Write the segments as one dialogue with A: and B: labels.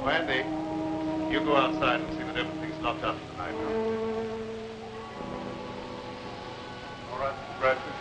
A: Wendy, you go outside and see that everything's locked up tonight. All right, Bradford.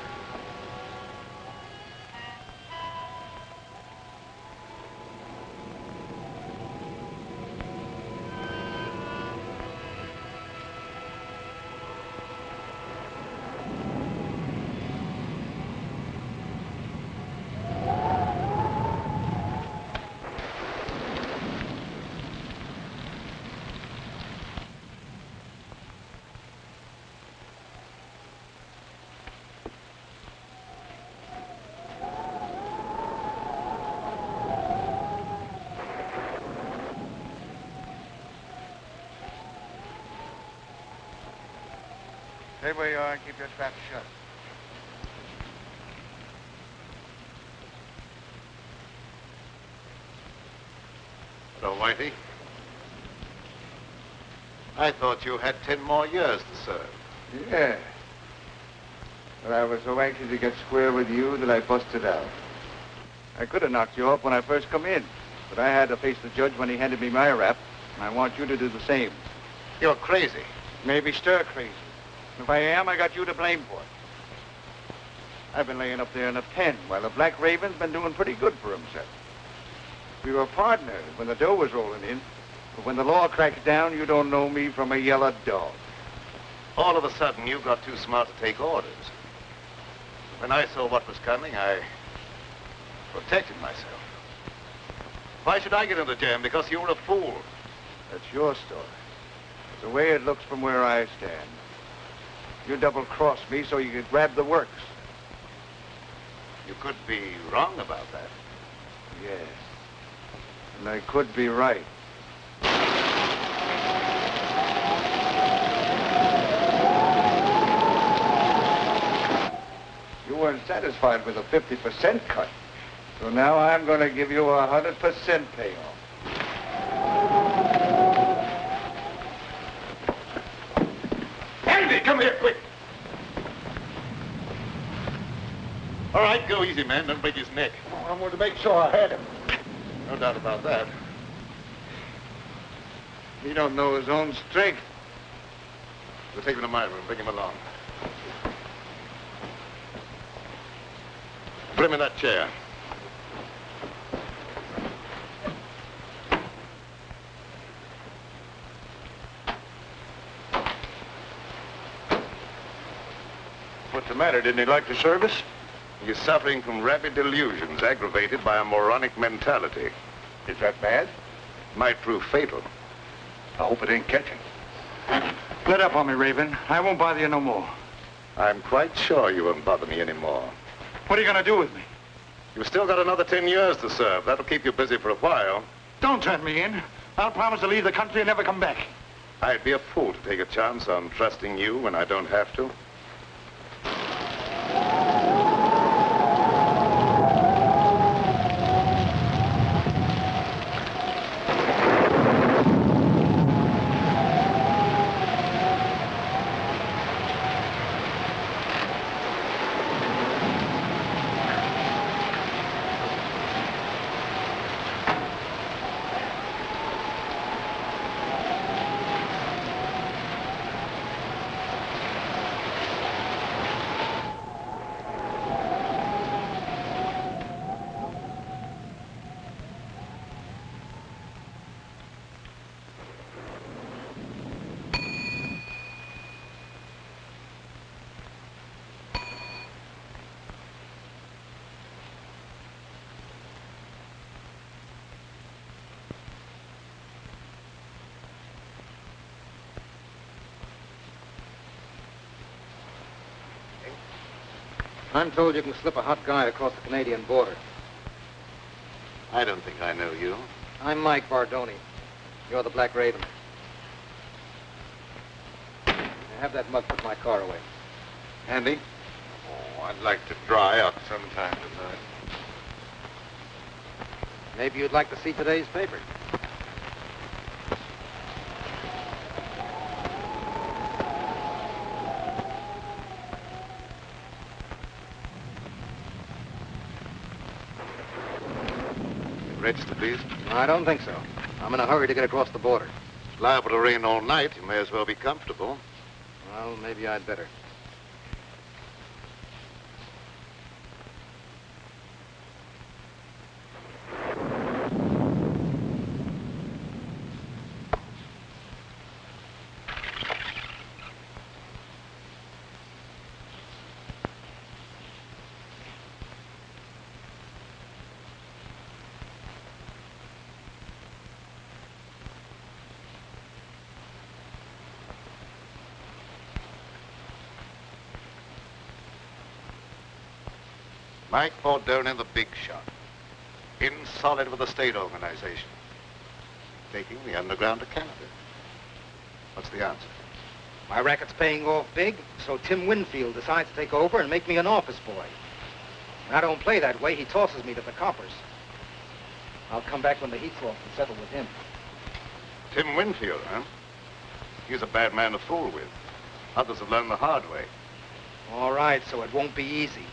B: Stay where you are and keep your trap shut.
A: Hello, Whitey. I thought you had 10 more years to serve.
B: Yeah. But I was so anxious to get square with you that I busted out. I could have knocked you off when I first come in, but I had to face the judge when he handed me my rap, and I want you to do the same.
A: You're crazy.
B: Maybe stir crazy. If I am, I got you to blame for it. I've been laying up there in a pen while the Black Raven's been doing pretty good for himself. We were partners when the dough was rolling in, but when the law cracks down, you don't know me from a yellow dog.
A: All of a sudden, you got too smart to take orders. When I saw what was coming, I protected myself. Why should I get into jam? Because you were a fool.
B: That's your story. It's the way it looks from where I stand. You double-crossed me so you could grab the works.
A: You could be wrong about that.
B: Yes. And I could be right. You weren't satisfied with a 50% cut. So now I'm going to give you a 100% payoff.
A: Andy, come here, quick. All right, go easy, man. Don't break his neck.
B: I wanted to make sure I had him.
A: No doubt about that.
B: He don't know his own strength.
A: We'll take him to my room. Bring him along. Put him in that chair.
B: What's the matter? Didn't he like the service?
A: He's suffering from rapid delusions aggravated by a moronic mentality.
B: Is that bad?
A: Might prove fatal.
B: I hope it ain't catching. Let up on me, Raven. I won't bother you no more.
A: I'm quite sure you won't bother me anymore.
B: What are you going to do with me?
A: You've still got another 10 years to serve. That'll keep you busy for a while.
B: Don't turn me in. I'll promise to leave the country and never come back.
A: I'd be a fool to take a chance on trusting you when I don't have to.
C: I'm told you can slip a hot guy across the Canadian border.
A: I don't think I know you.
C: I'm Mike Bardoni. You're the Black Raven. Now have that mug put in my car away.
A: Handy?
B: Oh, I'd like to dry up sometime tonight.
C: Maybe you'd like to see today's paper.
A: Register, please.
C: I don't think so. I'm in a hurry to get across the border.
A: It's liable to rain all night. You may as well be comfortable.
C: Well, maybe I'd better.
A: Mike Bardoni, the big shot. In solid with the state organization. Taking the underground to Canada. What's the answer?
C: My racket's paying off big, so Tim Winfield decides to take over and make me an office boy. When I don't play that way, he tosses me to the coppers. I'll come back when the heat's off and settle with him.
A: Tim Winfield, huh? He's a bad man to fool with. Others have learned the hard way.
C: All right, so it won't be easy.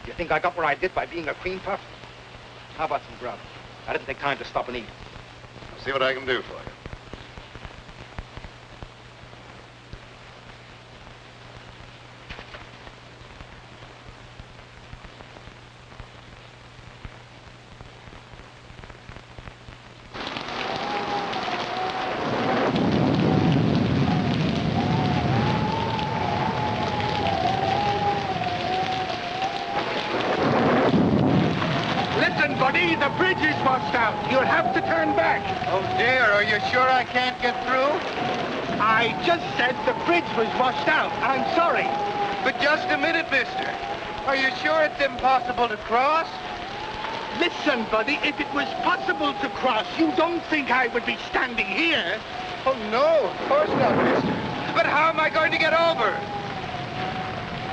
C: You think I got where I did by being a cream puff? How about some grub? I didn't take time to stop and eat.
A: I'll see what I can do for you.
B: The bridge is washed out. You'll have to turn back. Oh, dear. Are you sure I can't get through? I just said the bridge was washed out. I'm sorry. But just a minute, mister. Are you sure it's impossible to cross? Listen, buddy, if it was possible to cross, you don't think I would be standing here? Oh, no, of course not, mister. But how am I going to get over?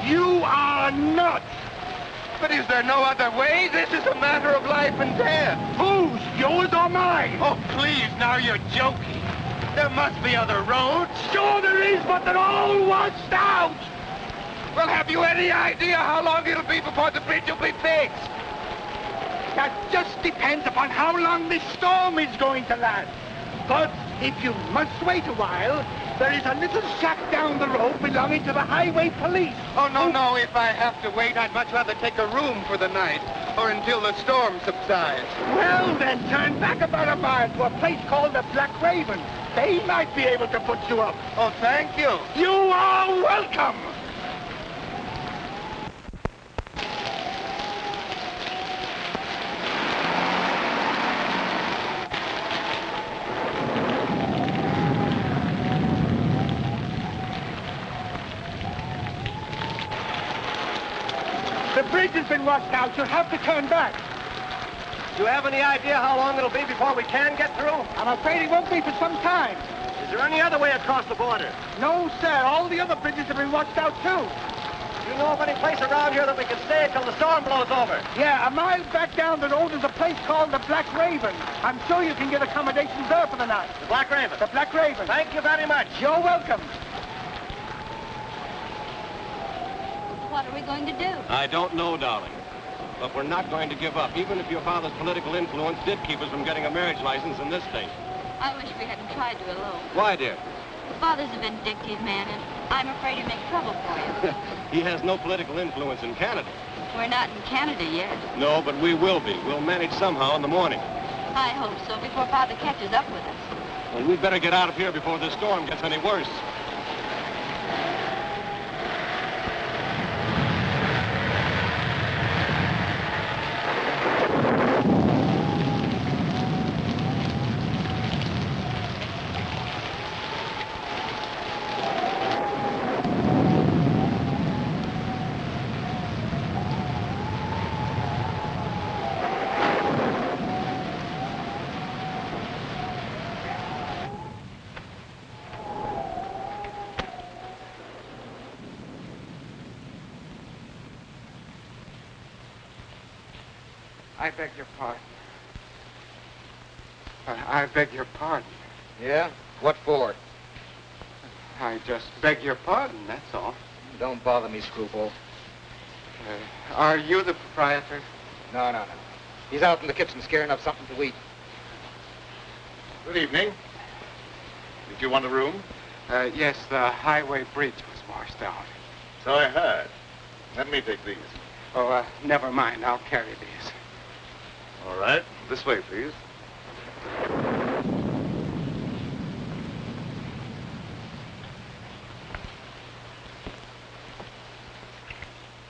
B: You are nuts. But is there no other way? This is a matter of life and death. Whose? Yours or mine? Oh, please, now you're joking. There must be other roads. Sure there is, but they're all washed out. Well, have you any idea how long it'll be before the bridge will be fixed? That just depends upon how long this storm is going to last. But if you must wait a while, there is a little shack down the road belonging to the highway police. Oh, no. If I have to wait, I'd much rather take a room for the night, or until the storm subsides. Well, then, turn back about a mile to a place called the Black Raven. They might be able to put you up. Oh, thank you. You are welcome. The bridge has been washed out. You'll have to turn back.
C: Do you have any idea how long it'll be before we can get through?
B: I'm afraid it won't be for some time.
C: Is there any other way across the border?
B: No, sir. All the other bridges have been washed out, too.
C: Do you know of any place around here that we can stay until the storm blows over?
B: Yeah, a mile back down the road is a place called the Black Raven. I'm sure you can get accommodations there for the night.
C: The Black Raven?
B: The Black Raven.
C: Thank you very much.
B: You're welcome.
D: What are we going to do?
E: I don't know, darling. But we're not going to give up, even if your father's political influence did keep us from getting a marriage license in this state.
D: I wish we hadn't tried to elope.
E: Why, dear?
D: Father's a vindictive man, and I'm afraid he'll make trouble for you.
E: He has no political influence in Canada.
D: We're not in Canada yet.
E: No, but we will be. We'll manage somehow in the morning.
D: I hope so, before Father catches up with us.
E: Well, we'd better get out of here before this storm gets any worse.
F: I beg your pardon. I beg your pardon.
C: Yeah? What for?
F: I just beg your pardon, that's all.
C: Don't bother me, screwball.
F: Are you the proprietor?
C: No. He's out in the kitchen scaring up something to eat.
A: Good evening. Did you want a room?
F: Yes, the highway bridge was washed out.
A: So I heard. Let me take these.
F: Oh, never mind. I'll carry these.
A: All right. This way, please.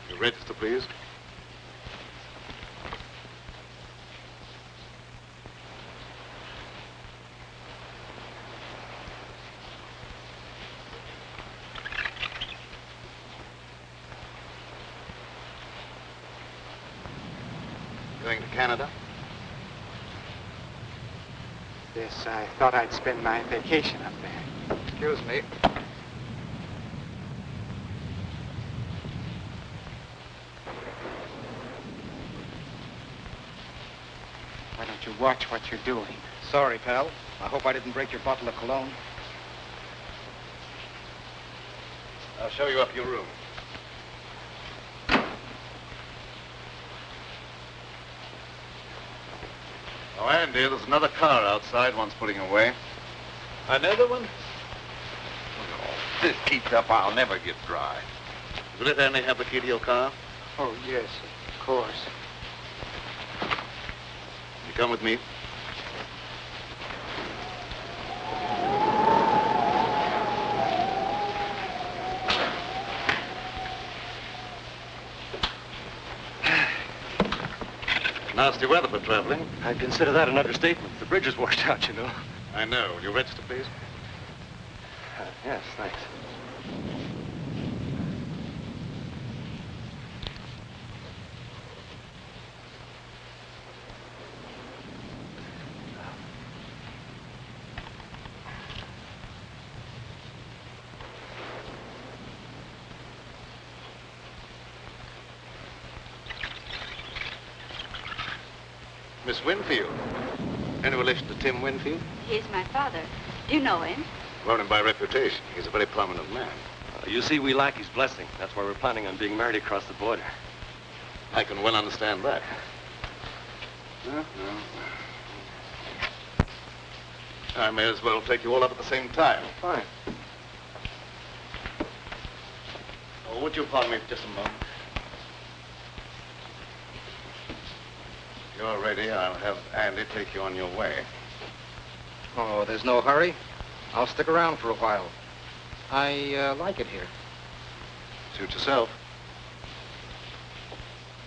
A: Your register, please. Going to Canada?
F: Yes, I thought I'd spend my vacation up there.
C: Excuse me.
F: Why don't you watch what you're doing?
C: Sorry, pal. I hope I didn't break your bottle of cologne.
A: I'll show you up your room. Oh, Andy, there's another car outside one's putting away.
G: Another one? Oh, this keeps up, I'll never get dry.
A: Will it only have the key to your car?
F: Oh, yes, of course.
A: You come with me. Nasty weather for traveling.
E: I'd consider that an understatement. The bridge is washed out, you know.
A: I know. Will you register, please?
E: Yes, thanks.
A: Miss Winfield. Any relation to Tim Winfield?
D: He's my father. Do you know him?
A: Known him by reputation. He's a very prominent man.
E: You see, we lack his blessing. That's why we're planning on being married across the border.
A: I can well understand that. No. I may as well take you all up at the same time.
E: Fine.
A: Oh, would you pardon me for just a moment? If you're ready, I'll have Andy take you on your way.
C: Oh, there's no hurry. I'll stick around for a while. I like it here.
A: Suit yourself.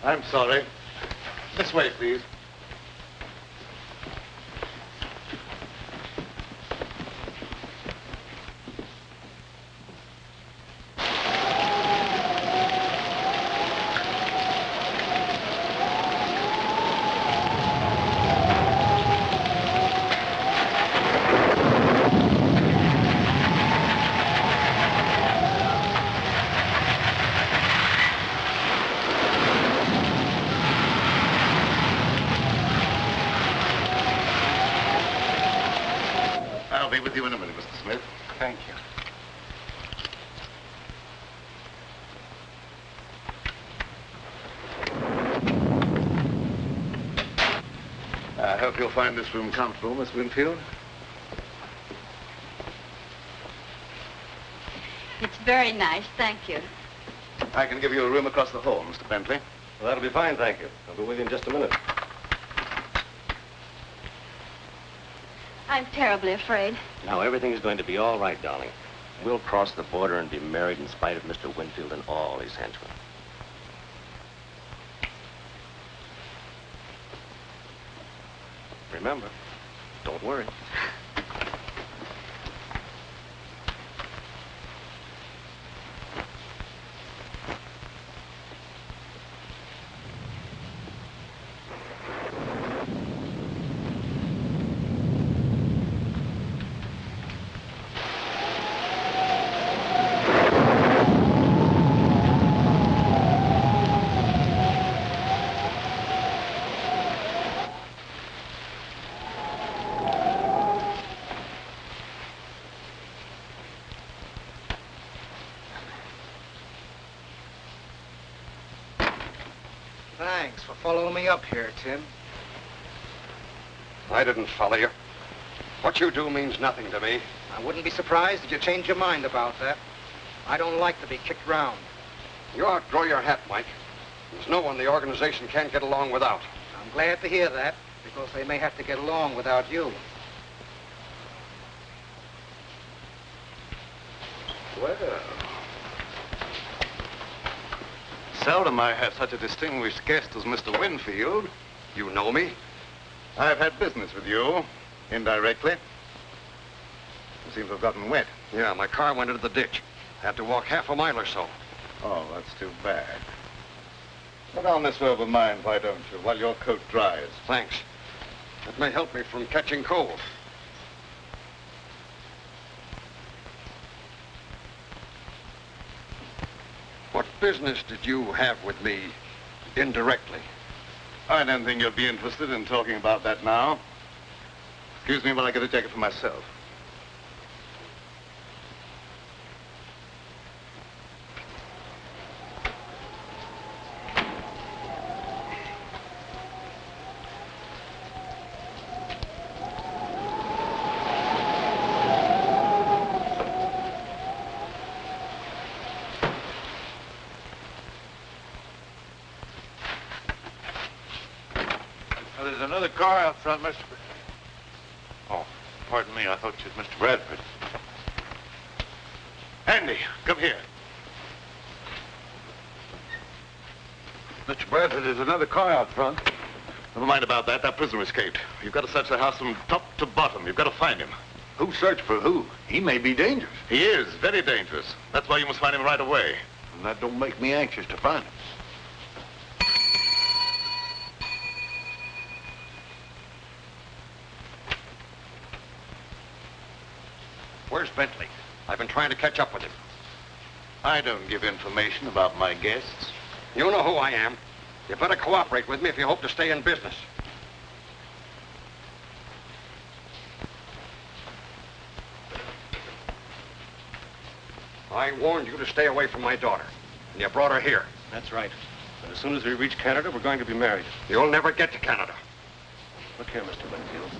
A: I'm sorry. This way, please. I'll be with you in a minute, Mr. Smith.
F: Thank you.
A: I hope you'll find this room comfortable, Miss Winfield.
D: It's very nice, thank you.
A: I can give you a room across the hall, Mr. Bentley.
E: Well, that'll be fine, thank you. I'll be with you in just a minute.
D: I'm terribly afraid.
E: Now, everything's going to be all right, darling. We'll cross the border and be married in spite of Mr. Winfield and all his henchmen. Remember, don't worry.
C: for following me up here, Tim.
E: I didn't follow you. What you do means nothing to me.
C: I wouldn't be surprised if you changed your mind about that. I don't like to be kicked round.
E: You outgrow your hat, Mike. There's no one the organization can't get along without.
C: I'm glad to hear that, because they may have to get along without you.
A: Well, seldom I have such a distinguished guest as Mr. Winfield.
E: You know me?
A: I've had business with you, indirectly. You seem to have gotten wet.
E: Yeah, my car went into the ditch. Had to walk half a mile or so.
A: Oh, that's too bad. Put on this robe of mine, why don't you, while your coat dries.
E: Thanks. That may help me from catching cold. What business did you have with me indirectly?
A: I don't think you'll be interested in talking about that now. Excuse me while I get a jacket for myself.
G: There's another car out front, Mr. Oh, pardon me. I thought you was Mr. Bradford.
A: Andy, come here.
G: Mr. Bradford, there's another car out front.
A: Never mind about that. That prisoner escaped. You've got to search the house from top to bottom. You've got to find him.
G: Who searched for who? He may be dangerous.
A: He is very dangerous. That's why you must find him right away.
G: And that don't make me anxious to find him.
E: Where's Bentley? I've been trying to catch up with him.
A: I don't give information about my guests.
E: You know who I am. You better cooperate with me if you hope to stay in business. I warned you to stay away from my daughter, and you brought her here. That's right. But as soon as we reach Canada, we're going to be married.
G: You'll never get to Canada.
E: Look here, Mr. Winfield.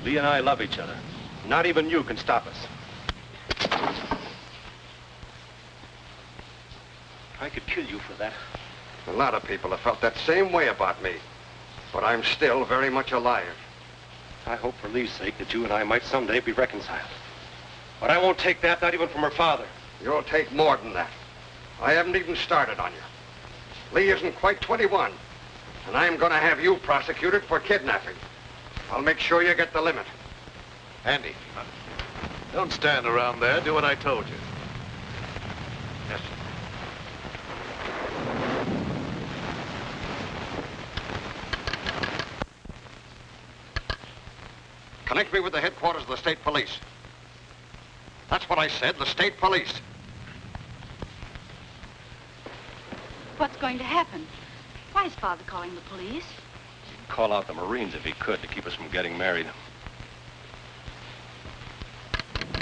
E: Lee and I love each other. Not even you can stop us. I could kill you for that.
G: A lot of people have felt that same way about me. But I'm still very much alive.
E: I hope for Lee's sake that you and I might someday be reconciled. But I won't take that, not even from her father.
G: You'll take more than that. I haven't even started on you. Lee isn't quite 21. And I'm going to have you prosecuted for kidnapping. I'll make sure you get the limit.
A: Andy, don't stand around there. Do what I told you.
G: Yes. Connect me with the headquarters of the state police. That's what I said, the state police.
D: What's going to happen? Why is Father calling the police?
E: He'd call out the Marines if he could to keep us from getting married.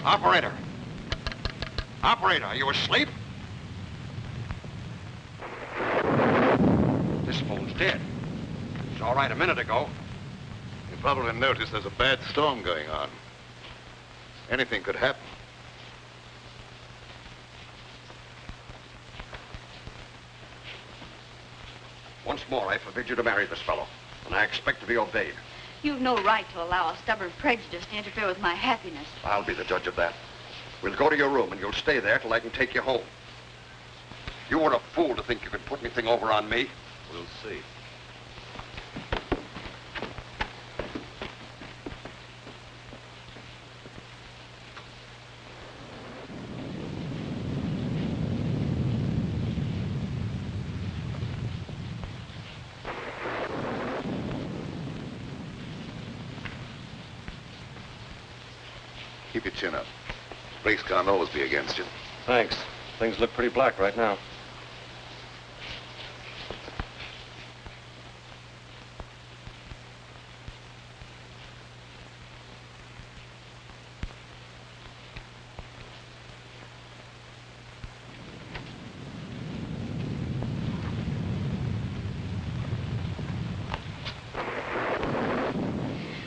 G: Operator. Operator, are you asleep? This phone's dead. It was all right a minute ago.
A: You probably noticed there's a bad storm going on. Anything could happen.
G: Once more, I forbid you to marry this fellow, and I expect to be obeyed.
D: You've no right to allow a stubborn prejudice to interfere with my happiness.
G: I'll be the judge of that. We'll go to your room, and you'll stay there till I can take you home. You were a fool to think you could put anything over on me.
E: We'll see.
A: Keep your chin up. Race can't always be against you.
E: Thanks. Things look pretty black right now.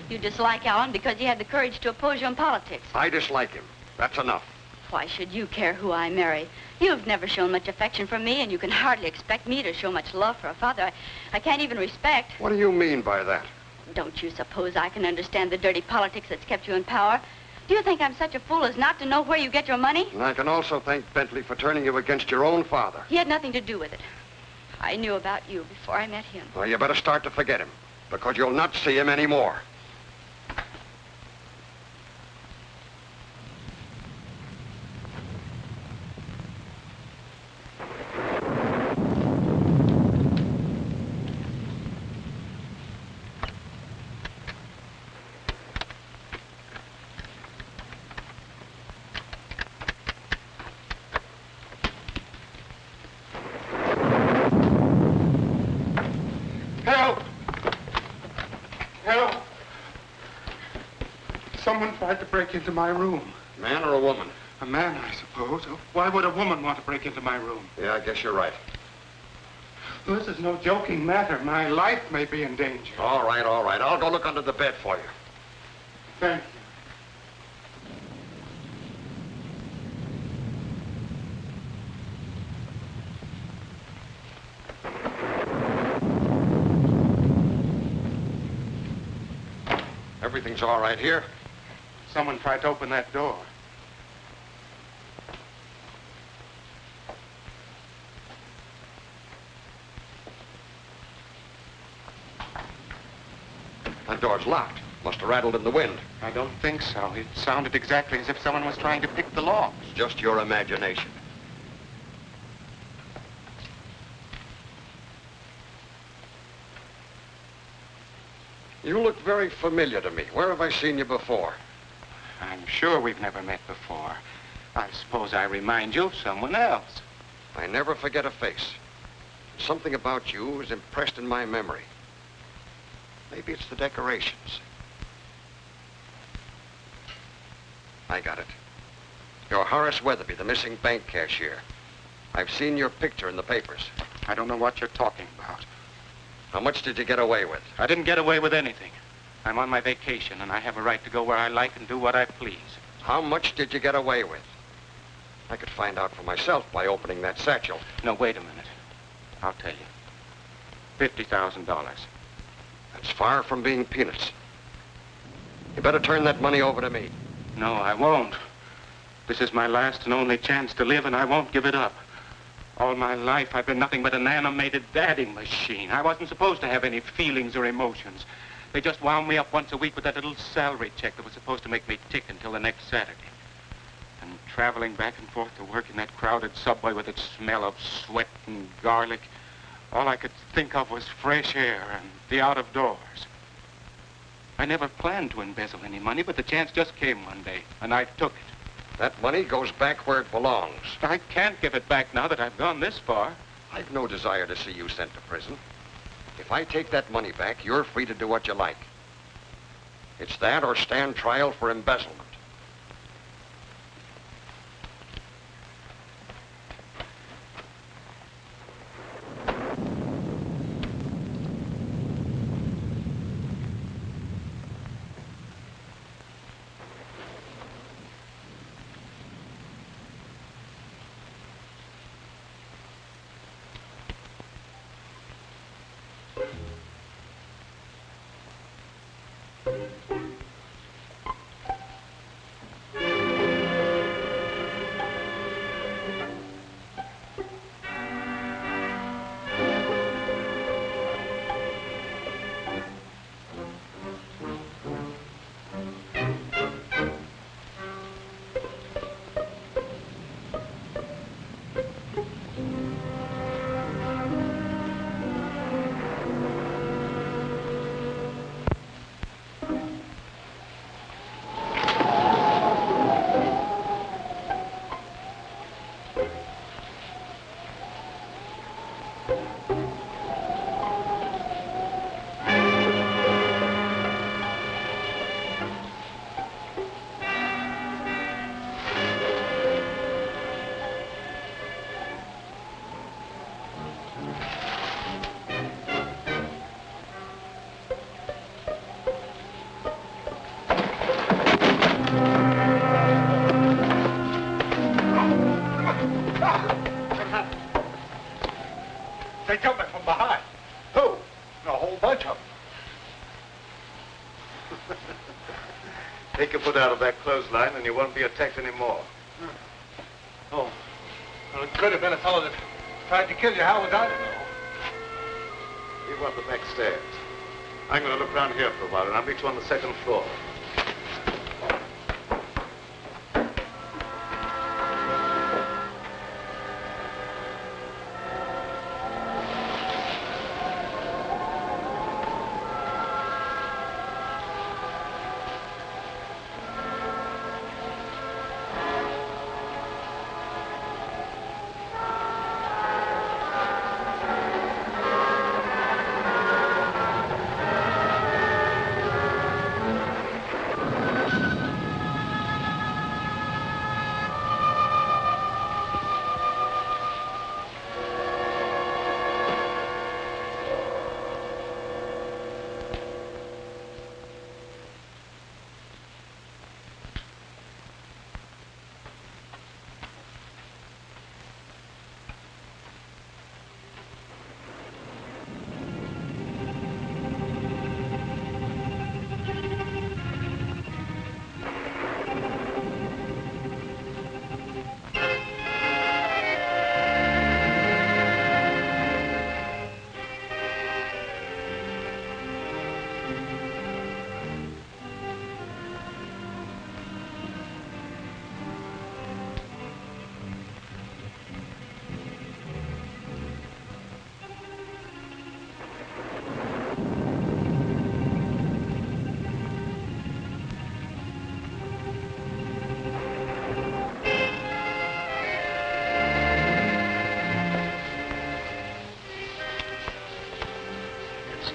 D: You dislike Alan because he had the courage to oppose you in politics.
G: I dislike him. That's enough.
D: Why should you care who I marry? You've never shown much affection for me, and you can hardly expect me to show much love for a father I can't even respect.
G: What do you mean by that?
D: Don't you suppose I can understand the dirty politics that's kept you in power? Do you think I'm such a fool as not to know where you get your money?
G: And I can also thank Bentley for turning you against your own father.
D: He had nothing to do with it. I knew about you before I met him.
G: Well, you better start to forget him, because you'll not see him anymore.
F: Someone tried to break into my room.
G: Man or a woman?
F: A man, I suppose. Why would a woman want to break into my room?
G: Yeah, I guess you're right.
F: This is no joking matter. My life may be in danger.
G: All right, all right. I'll go look under the bed for you.
F: Thank you.
G: Everything's all right here.
F: Someone tried to open that door.
G: That door's locked. Must have rattled in the wind.
F: I don't think so. It sounded exactly as if someone was trying to pick the locks.
G: It's just your imagination. You look very familiar to me. Where have I seen you before?
F: I'm sure we've never met before. I suppose I remind you of someone else.
G: I never forget a face. Something about you is impressed in my memory. Maybe it's the decorations. I got it. You're Horace Weatherby, the missing bank cashier. I've seen your picture in the papers.
F: I don't know what you're talking about.
G: How much did you get away with?
F: I didn't get away with anything. I'm on my vacation, and I have a right to go where I like and do what I please.
G: How much did you get away with? I could find out for myself by opening that satchel.
F: No, wait a minute. I'll tell you. $50,000.
G: That's far from being peanuts. You better turn that money over to me.
F: No, I won't. This is my last and only chance to live, and I won't give it up. All my life, I've been nothing but an animated dadding machine. I wasn't supposed to have any feelings or emotions. They just wound me up once a week with that little salary check that was supposed to make me tick until the next Saturday. And traveling back and forth to work in that crowded subway with its smell of sweat and garlic, all I could think of was fresh air and the out of doors. I never planned to embezzle any money, but the chance just came one day, and I took it.
G: That money goes back where it belongs.
F: I can't give it back now that I've gone this far.
G: I've no desire to see you sent to prison. If I take that money back, you're free to do what you like. It's that or stand trial for embezzlement.
A: Take your foot out of that clothesline and you won't be attacked anymore.
B: Oh. Well, it could have been a fellow that tried to kill you. How was I to know?
A: You go up the back stairs. I'm going to look around here for a while, and I'll meet you on the second floor.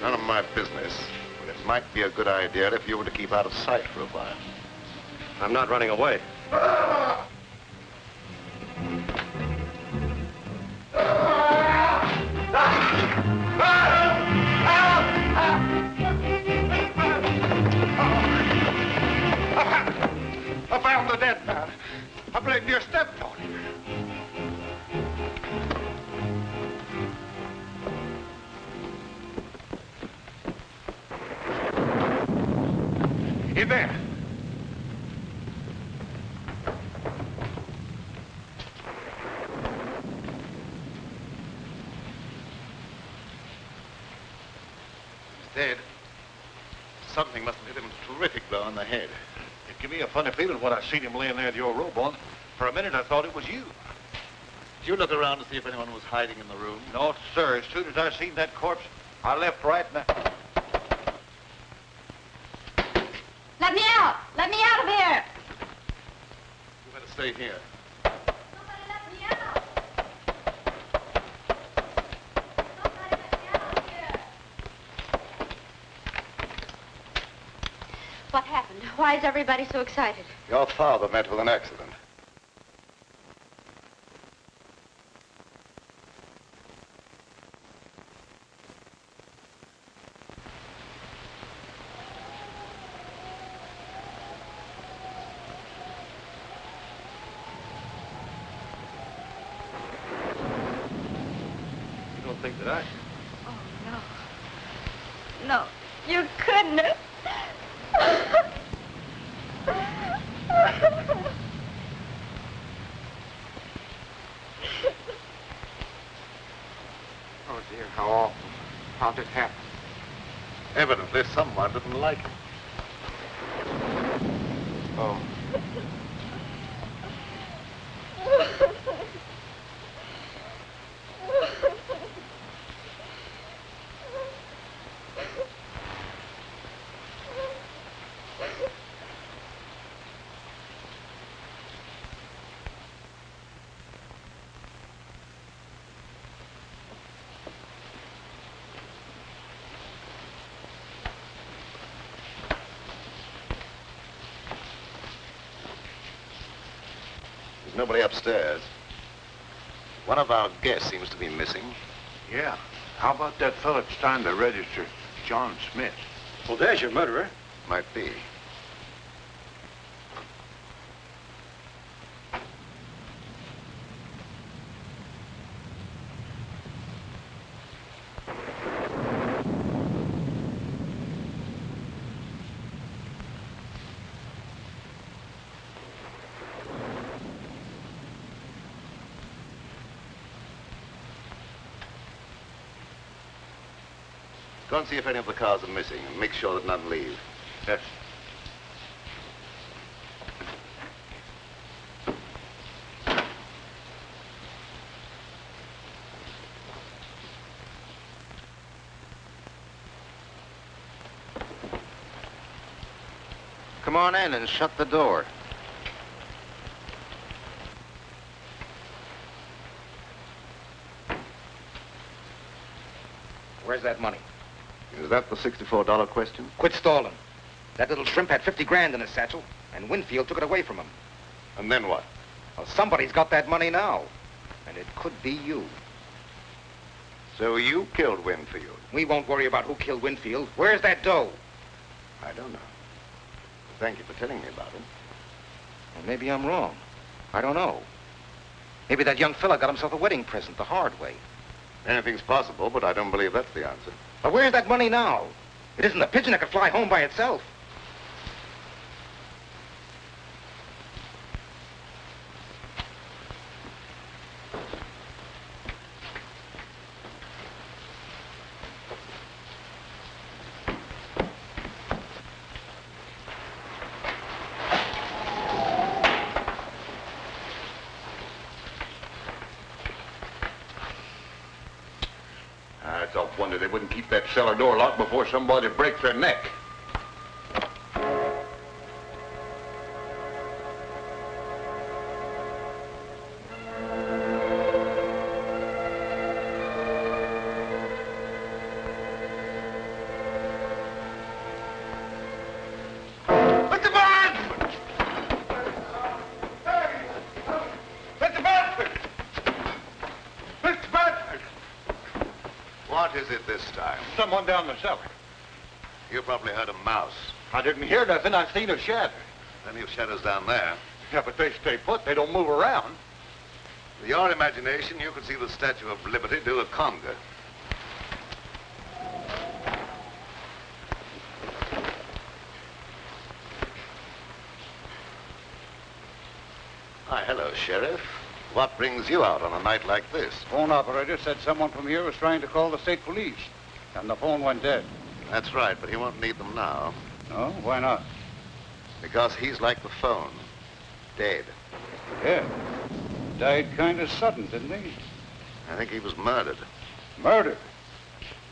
A: None of my business, but it might be a good idea if you were to keep out of sight for a while.
E: I'm not running away.
B: I found the dead man. I believe you stepped on him. In there.
A: He's dead. Something must have hit him a terrific blow in the head.
B: It gave me a funny feeling when I seen him laying there with your robe on. For a minute, I thought it was you.
A: Did you look around to see if anyone was hiding in the room?
B: No, sir. As soon as I seen that corpse, I left right now.
D: Let me out! Let me out of here!
A: You better stay here.
D: Somebody let me out! Somebody let me out of here! What happened? Why is everybody so excited?
A: Your father met with an accident.
B: Think that I...
D: Oh, no. No, you couldn't have.
B: Oh, dear, how awful. How'd it happen?
A: Evidently, someone didn't like him.
B: Oh.
A: Nobody upstairs. One of our guests seems to be missing.
B: Yeah. How about that fellow that's trying to register, John Smith?
E: Well, there's your murderer.
A: Might be. Go and see if any of the cars are missing and make sure that none leave.
B: Yes.
C: Come on in and shut the door. Where's that money?
A: Is that the $64 question?
C: Quit stalling. That little shrimp had 50 grand in his satchel, and Winfield took it away from him.
A: And then what?
C: Well, somebody's got that money now, and it could be you.
A: So you killed Winfield?
C: We won't worry about who killed Winfield. Where's that dough?
A: I don't know. Thank you for telling me about it.
C: Well, maybe I'm wrong. I don't know. Maybe that young fella got himself a wedding present the hard way.
A: Anything's possible, but I don't believe that's the answer.
C: But where's that money now? It isn't a pigeon that could fly home by itself.
G: It's a wonder they wouldn't keep that cellar door locked before somebody breaks their neck.
A: What is it this time?
G: Someone down the cellar.
A: You probably heard a mouse.
G: I didn't hear nothing. I seen a shadow.
A: Plenty of shadows down there.
G: Yeah, but they stay put. They don't move around.
A: With your imagination, you could see the Statue of Liberty do a conga. Hi, hello, Sheriff. What brings you out on a night like this?
B: Phone operator said someone from here was trying to call the state police, and the phone went dead.
A: That's right, but he won't need them now.
B: No? Why not?
A: Because he's like the phone. Dead.
B: Yeah. Died kind of sudden, didn't he?
A: I think he was murdered.
B: Murdered?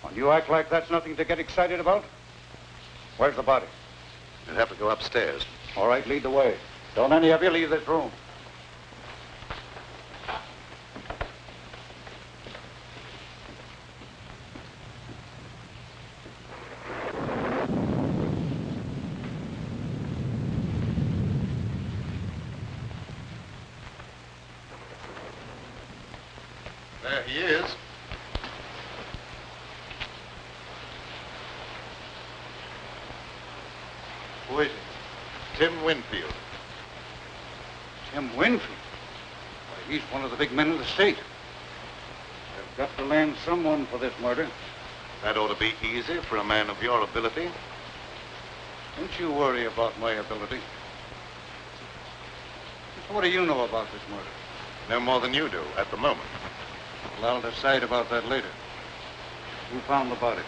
B: Well, you act like that's nothing to get excited about? Where's the body?
A: You'll have to go upstairs.
B: All right, lead the way. Don't any of you leave this room.
A: There he is. Who is he? Tim Winfield.
B: Tim Winfield? Why, he's one of the big men of the state. They've got to land someone for this murder.
A: That ought to be easy for a man of your ability.
B: Don't you worry about my ability. What do you know about this murder?
A: No more than you do at the moment.
B: Well, I'll decide about that later. Who found the body?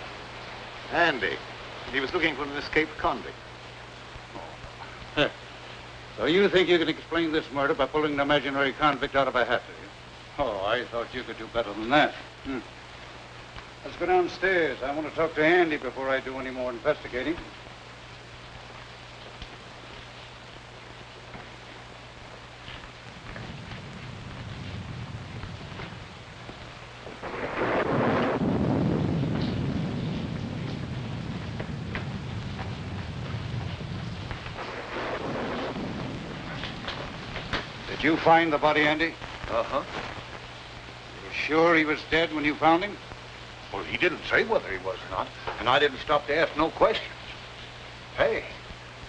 A: Andy. He was looking for an escaped convict.
B: Oh. So you think you can explain this murder by pulling an imaginary convict out of a hat, do you? Oh, I thought you could do better than that. Let's go downstairs. I want to talk to Andy before I do any more investigating. Did you find the body, Andy?
A: Uh-huh.
B: You sure he was dead when you found him?
G: Well, he didn't say whether he was or not, and I didn't stop to ask no questions. Hey,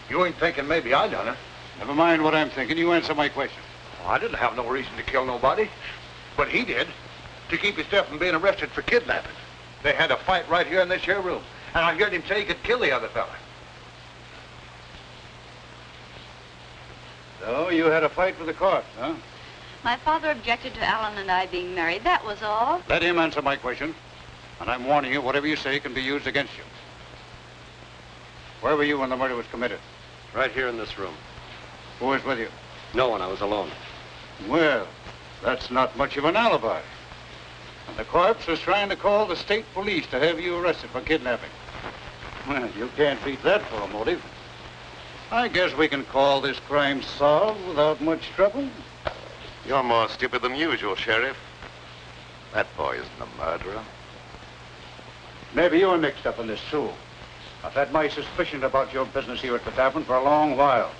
G: you ain't thinking maybe I done it.
B: Never mind what I'm thinking. You answer my question.
G: Well, I didn't have no reason to kill nobody, but he did, to keep himself from being arrested for kidnapping. They had a fight right here in this here room, and I heard him say he could kill the other fella.
B: So you had a fight with the court, huh?
D: My father objected to Alan and I being married. That was all.
B: Let him answer my question. And I'm warning you, whatever you say can be used against you. Where were you when the murder was committed?
E: Right here in this room.
B: Who was with you?
E: No one. I was alone.
B: Well, that's not much of an alibi. And the corpse was trying to call the state police to have you arrested for kidnapping. Well, you can't beat that for a motive. I guess we can call this crime solved without much trouble.
A: You're more stupid than usual, Sheriff. That boy isn't a murderer.
B: Maybe you're mixed up in this, too. I've had my suspicion about your business here at the tavern for a long while.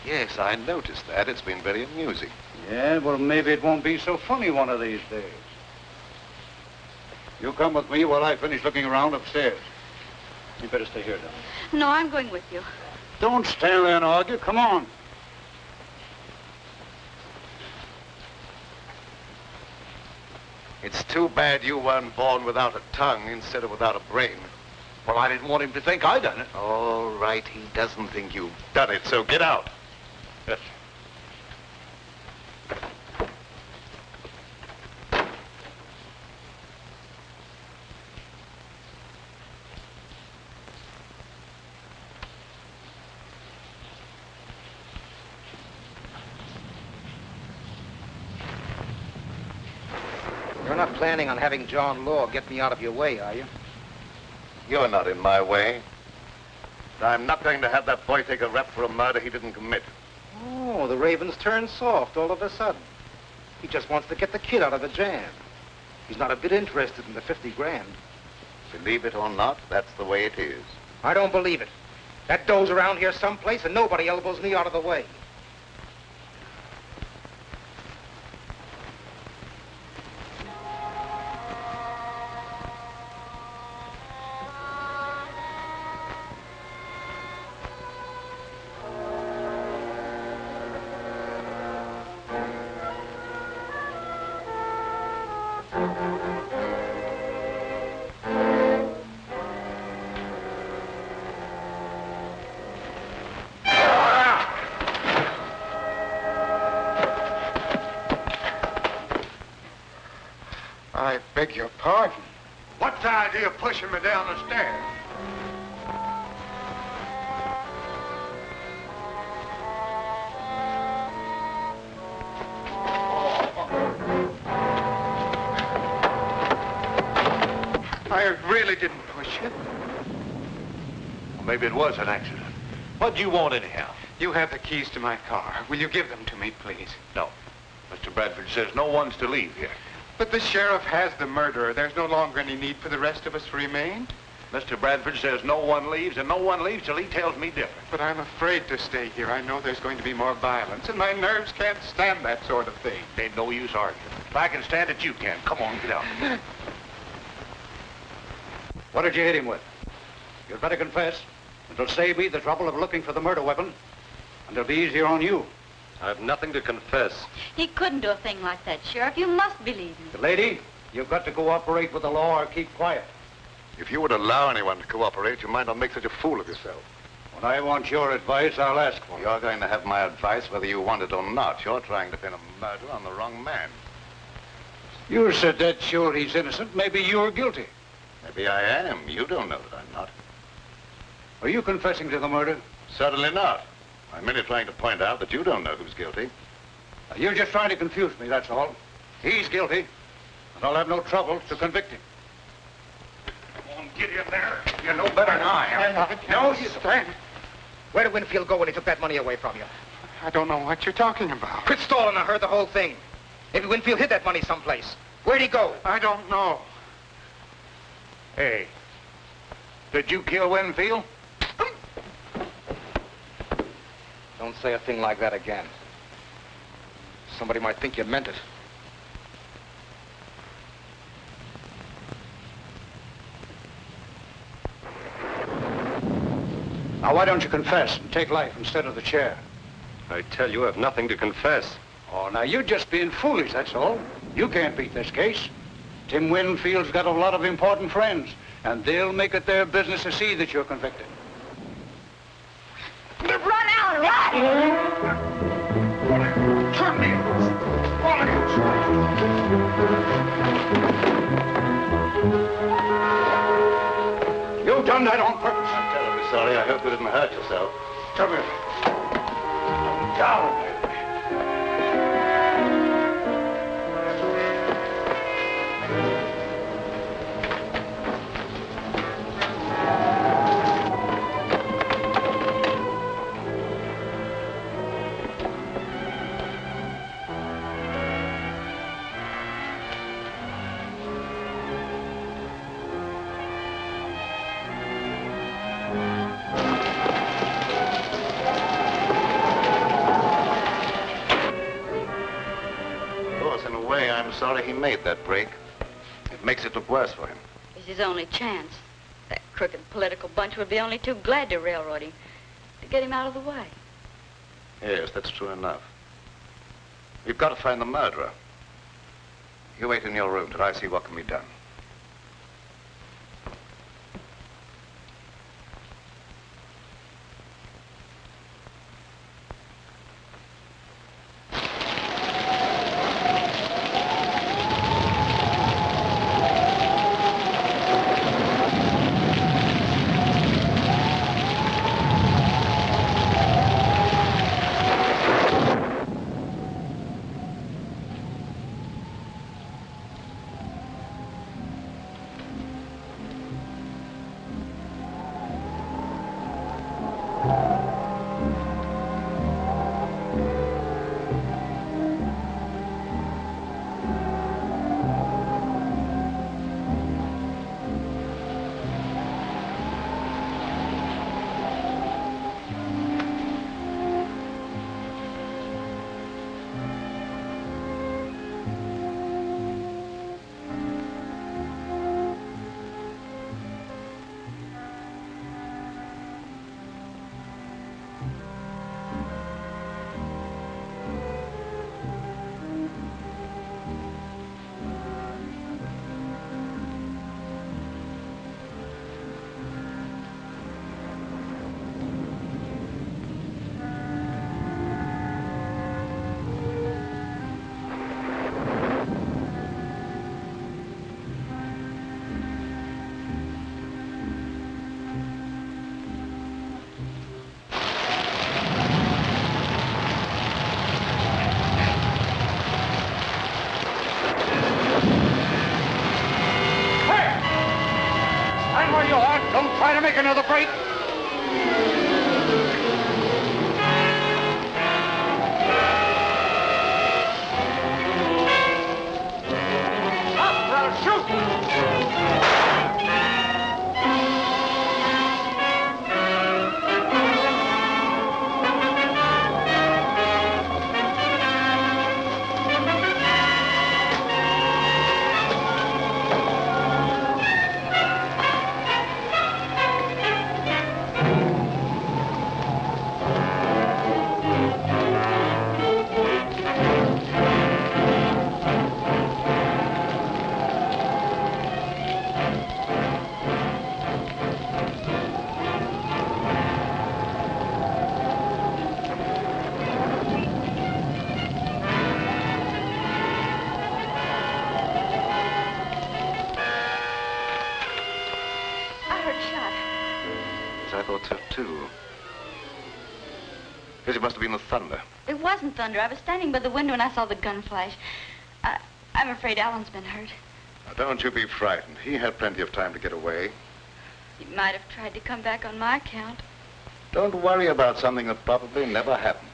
A: Yes, I noticed that. It's been very amusing.
B: Yeah, well, maybe it won't be so funny one of these days. You come with me while I finish looking around upstairs. You better stay here, then.
D: No, I'm going with you.
B: Don't stand there and argue. Come on.
A: It's too bad you weren't born without a tongue instead of without a brain.
G: Well, I didn't want him to think I done it.
A: All right, he doesn't think you've done it, so get out.
B: Yes.
C: You're not planning on having John Law get me out of your way, are you?
A: You're not in my way. I'm not going to have that boy take a rap for a murder he didn't commit.
C: Oh, the Raven's turned soft all of a sudden. He just wants to get the kid out of the jam. He's not a bit interested in the 50 grand.
A: Believe it or not, that's the way it is.
C: I don't believe it. That dough's around here someplace and nobody elbows me out of the way.
B: I beg your pardon.
G: What's the idea of pushing me down the stairs?
B: I really didn't push you.
G: Well, maybe it was an accident. What do you want anyhow?
F: You have the keys to my car. Will you give them to me, please?
G: No. Mr. Bradford says no one's to leave here.
F: But the sheriff has the murderer. There's no longer any need for the rest of us to remain.
G: Mr. Bradford says no one leaves, and no one leaves till he tells me different.
F: But I'm afraid to stay here. I know there's going to be more violence, and my nerves can't stand that sort of thing.
G: Ain't no use arguing. If I can stand it, you can. Come on, get out.
B: What did you hit him with? You'd better confess. It'll save me the trouble of looking for the murder weapon, and it'll be easier on you.
E: I've nothing to confess.
D: He couldn't do a thing like that, Sheriff. You must believe me.
B: Lady, you've got to cooperate with the law or keep quiet.
A: If you would allow anyone to cooperate, you might not make such a fool of yourself.
B: When I want your advice, I'll ask for it.
A: You're going to have my advice whether you want it or not. You're trying to pin a murder on the wrong man.
B: You said that sure he's innocent. Maybe you're guilty.
A: Maybe I am. You don't know that I'm not.
B: Are you confessing to the murder?
A: Certainly not. I'm merely trying to point out that you don't know who's guilty.
B: You're just trying to confuse me, that's all. He's guilty, and I'll have no trouble to convict him.
G: Come on, get in there. You know better than I am.
C: No, you stand. Where did Winfield go when he took that money away from you?
F: I don't know what you're talking about.
C: Quit stalling. I heard the whole thing. Maybe Winfield hid that money someplace. Where'd he go?
F: I don't know.
B: Hey, did you kill Winfield?
C: Don't say a thing like that again. Somebody might think you meant it.
B: Now, why don't you confess and take life instead of the chair?
E: I tell you, I've nothing to confess.
B: Oh, now, you're just being foolish, that's all. You can't beat this case. Tim Winfield's got a lot of important friends, and they'll make it their business to see that you're convicted.
D: Run out, run!
G: Turn me loose. All of you. done that on purpose.
A: I'm terribly sorry. I hope you didn't hurt yourself.
G: Come here. Down, baby.
A: I'm sorry he made that break. It makes it look worse for him.
D: It's his only chance. That crooked political bunch would be only too glad to railroad him, to get him out of the way.
A: Yes, that's true enough. We've got to find the murderer. You wait in your room till I see what can be done.
G: Try to make another break. Stop, or I'll shoot!
A: It must have been the thunder.
D: It wasn't thunder. I was standing by the window and I saw the gun flash. I'm afraid Alan's been hurt.
A: Now, don't you be frightened. He had plenty of time to get away.
D: He might have tried to come back on my account.
A: Don't worry about something that probably never happened.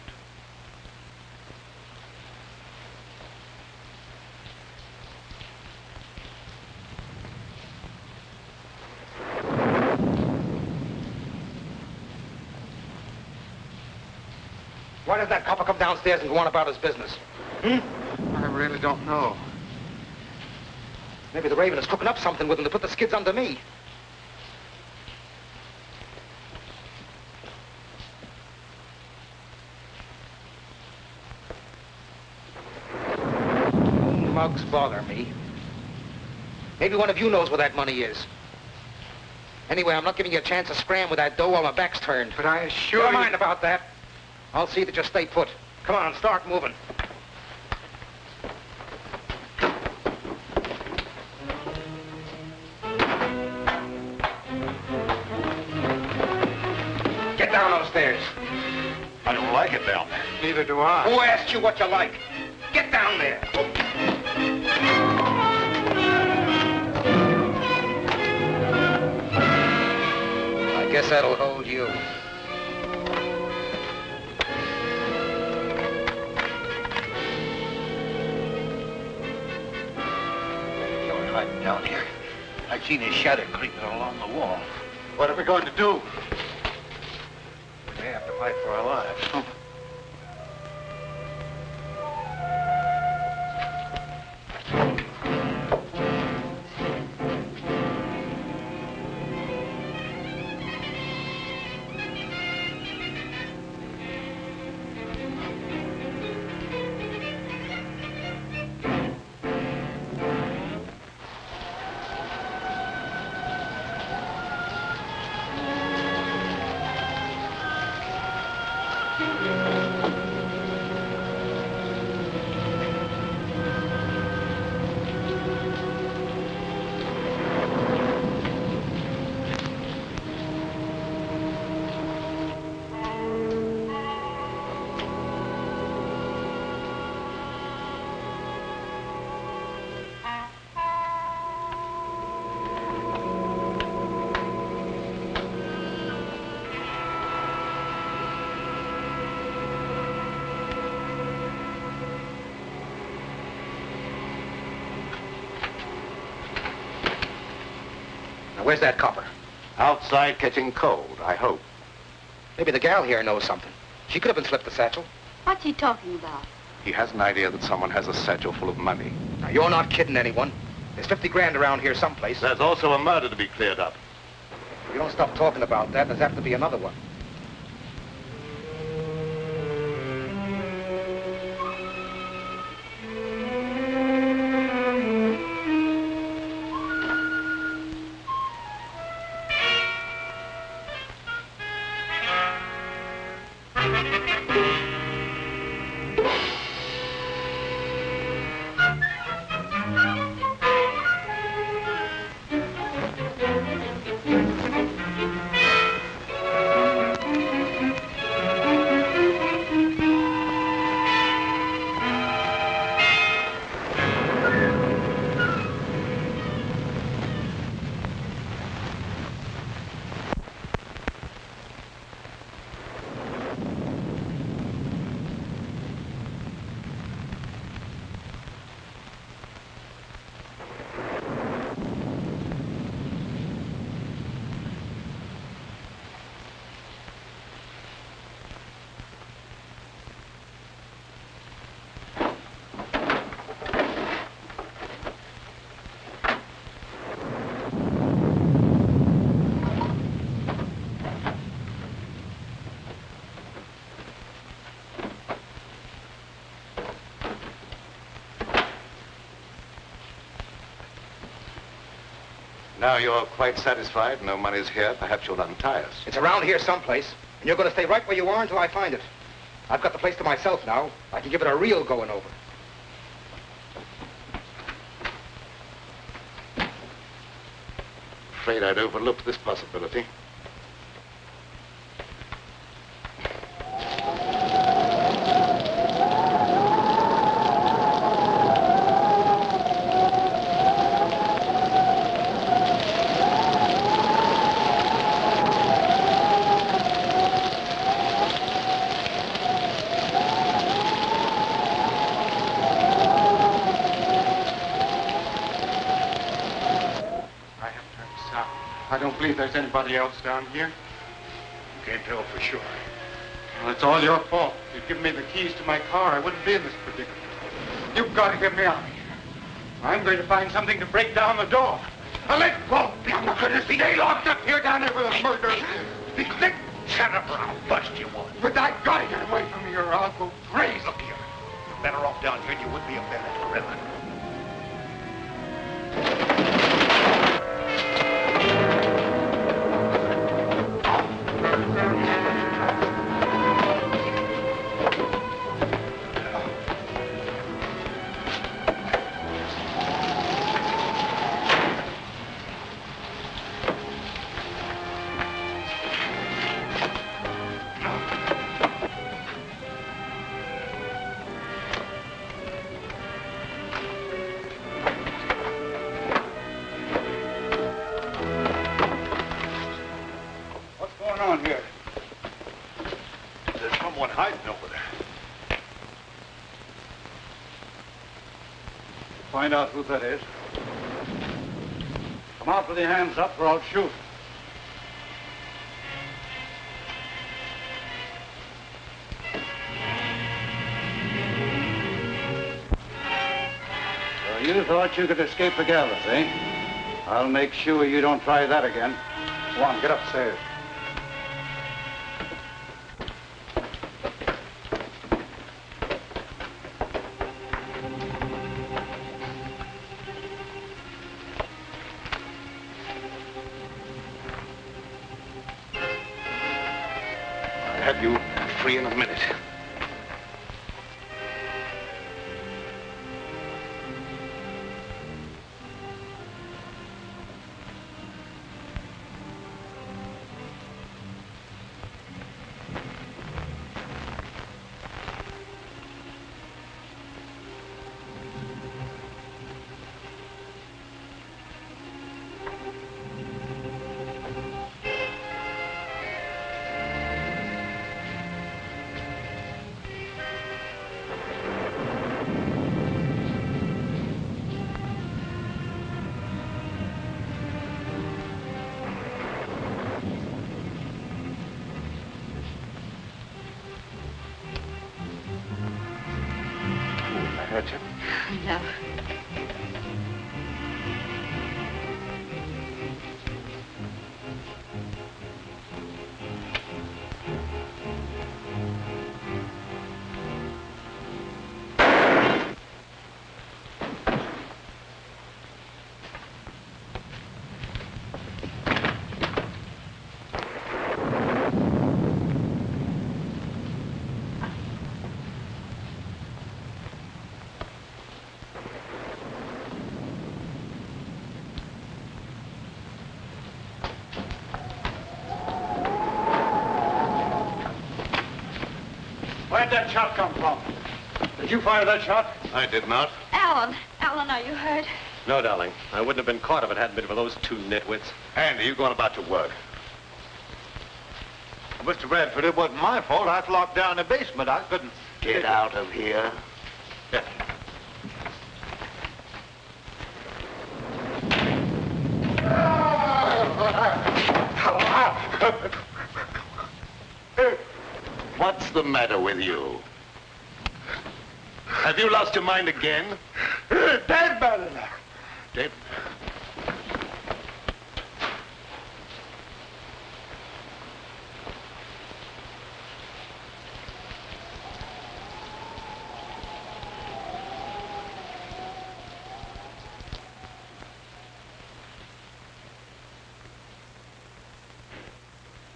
C: Why did that copper come downstairs and go on about his business?
B: I really don't know.
C: Maybe the Raven is cooking up something with him to put the skids under me. Mugs bother me. Maybe one of you knows where that money is. Anyway, I'm not giving you a chance to scram with that dough while my back's turned.
B: But I assure you...
C: Never mind about that. I'll see that you stay put. Come on, start moving. down those stairs.
A: I don't like it down there.
E: Neither do I.
C: Who asked you what you like? Get down there. I guess that'll hold you.
B: You're hiding down here. I've seen his shadow creeping along the wall.
A: What are we going to do?
B: We may have to fight for our lives.
C: Where's that copper?
A: Outside catching cold, I hope.
C: Maybe the gal here knows something. She could have been slipped the satchel.
D: What's he talking about?
A: He has an idea that someone has a satchel full of money.
C: Now, you're not kidding anyone. There's 50 grand around here someplace.
A: There's also a murder to be cleared up.
C: If you don't stop talking about that, there's apt to be another one.
A: Now you're quite satisfied, no money's here, perhaps you'll untie us.
C: It's around here someplace, and you're going to stay right where you are until I find it. I've got the place to myself now. I can give it a real going over.
A: Afraid I'd overlooked this possibility.
F: I don't believe there's anybody else down here.
B: Can't tell for sure.
F: Well, it's all your fault. If you'd given me the keys to my car, I wouldn't be in this predicament. You've got to get me out of here. I'm going to find something to break down the door. Now, let go! I'm not going to stay locked up here down here with a murder.
B: Shut up or I'll bust you one.
F: But I got to get away from here or I'll go crazy.
B: Look here. You're better off down here than you would be up there at the river.
A: someone hiding over there.
B: Find out who that is. Come out with your hands up or I'll shoot. So you thought you could escape the gallows, eh? I'll make sure you don't try that again. Go on, get upstairs.
A: I'll have you free in a minute.
D: No.
B: Where'd that shot come from? Did you fire that shot?
A: I did not.
D: Alan, are you hurt?
E: No, darling. I wouldn't have been caught if it hadn't been for those two nitwits.
A: Andy, you going about your work.
B: Mr. Bradford, it wasn't my fault. I was locked down in the basement. I couldn't...
A: Get out of here.
B: Yeah.
A: What's the matter with you? Have you lost your mind again?
B: Dead, Madison.
A: Dead?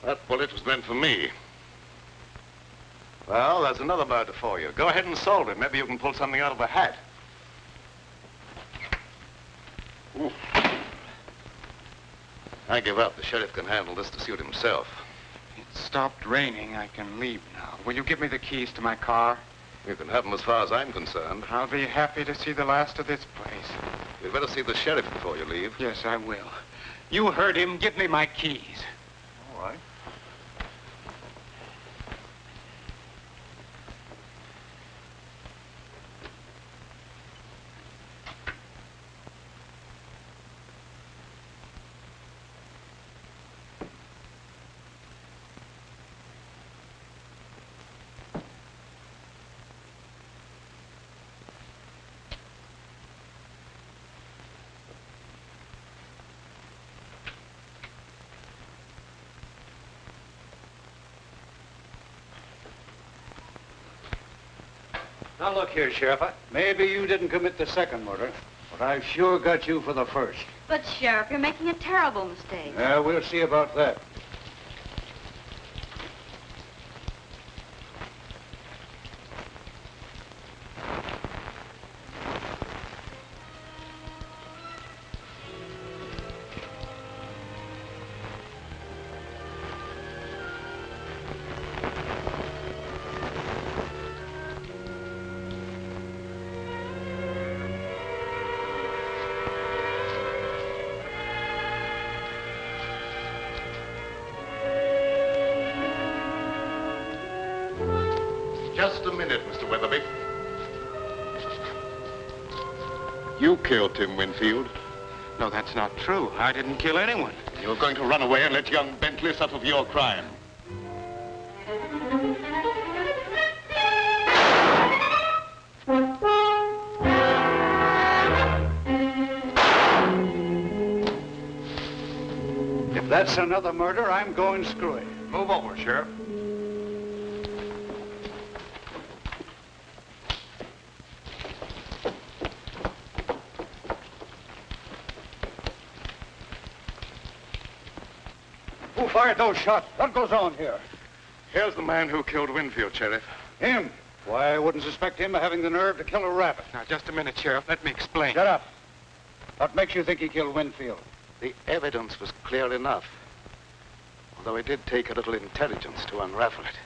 A: That bullet was meant for me. Well, there's another murder for you. Go ahead and solve it. Maybe you can pull something out of a hat. Ooh. I give up. The sheriff can handle this to suit himself.
F: It stopped raining. I can leave now. Will you give me the keys to my car?
A: You can have them as far as I'm concerned.
F: I'll be happy to see the last of this place.
A: You'd better see the sheriff before you leave.
F: Yes, I will. You heard him. Give me my keys.
B: All right.
C: Now, look here, Sheriff.
B: Maybe you didn't commit the second murder, but I've sure got you for the first.
D: But, Sheriff, you're making a terrible mistake.
B: Yeah, we'll see about that.
A: Just a minute, Mr. Weatherby. You killed Tim Winfield.
F: No, that's not true. I didn't kill anyone.
A: You're going to run away and let young Bentley suffer for your crime.
B: If that's another murder, I'm going screwy.
G: Move over, Sheriff.
B: Who fired those shots? What goes on here?
A: Here's the man who killed Winfield, Sheriff.
B: Him? Why, I wouldn't suspect him of having the nerve to kill a rabbit.
F: Now, just a minute, Sheriff. Let me explain.
B: Shut up. What makes you think he killed Winfield?
A: The evidence was clear enough. Although it did take a little intelligence to unravel it.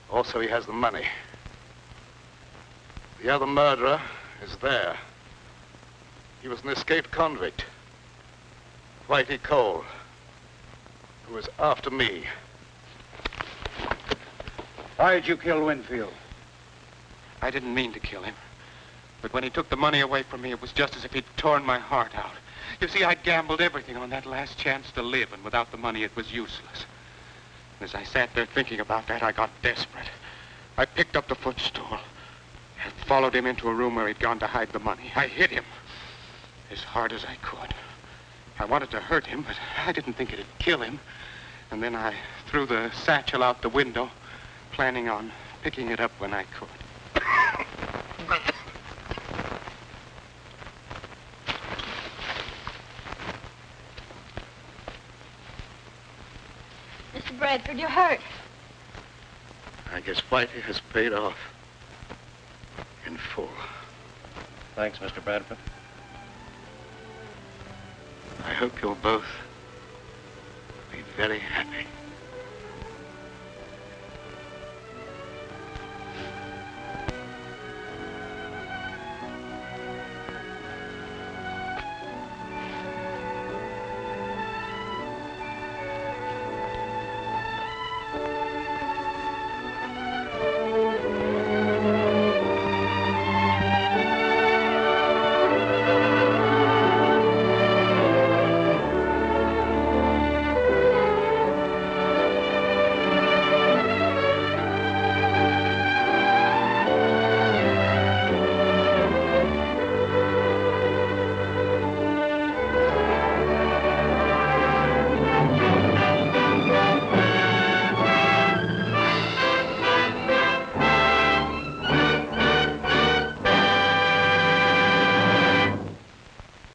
A: Also, he has the money. The other murderer is there. He was an escaped convict. Whitey Cole, who was after me.
B: Why did you kill Winfield?
F: I didn't mean to kill him. But when he took the money away from me, it was just as if he'd torn my heart out. You see, I'd gambled everything on that last chance to live, and without the money, it was useless. And as I sat there thinking about that, I got desperate. I picked up the footstool and followed him into a room where he'd gone to hide the money. I hit him as hard as I could. I wanted to hurt him, but I didn't think it'd kill him. And then I threw the satchel out the window, planning on picking it up when I could.
D: Mr. Bradford, you're hurt.
A: I guess Whitey has paid off in full.
E: Thanks, Mr. Bradford.
A: I hope you'll both be very happy.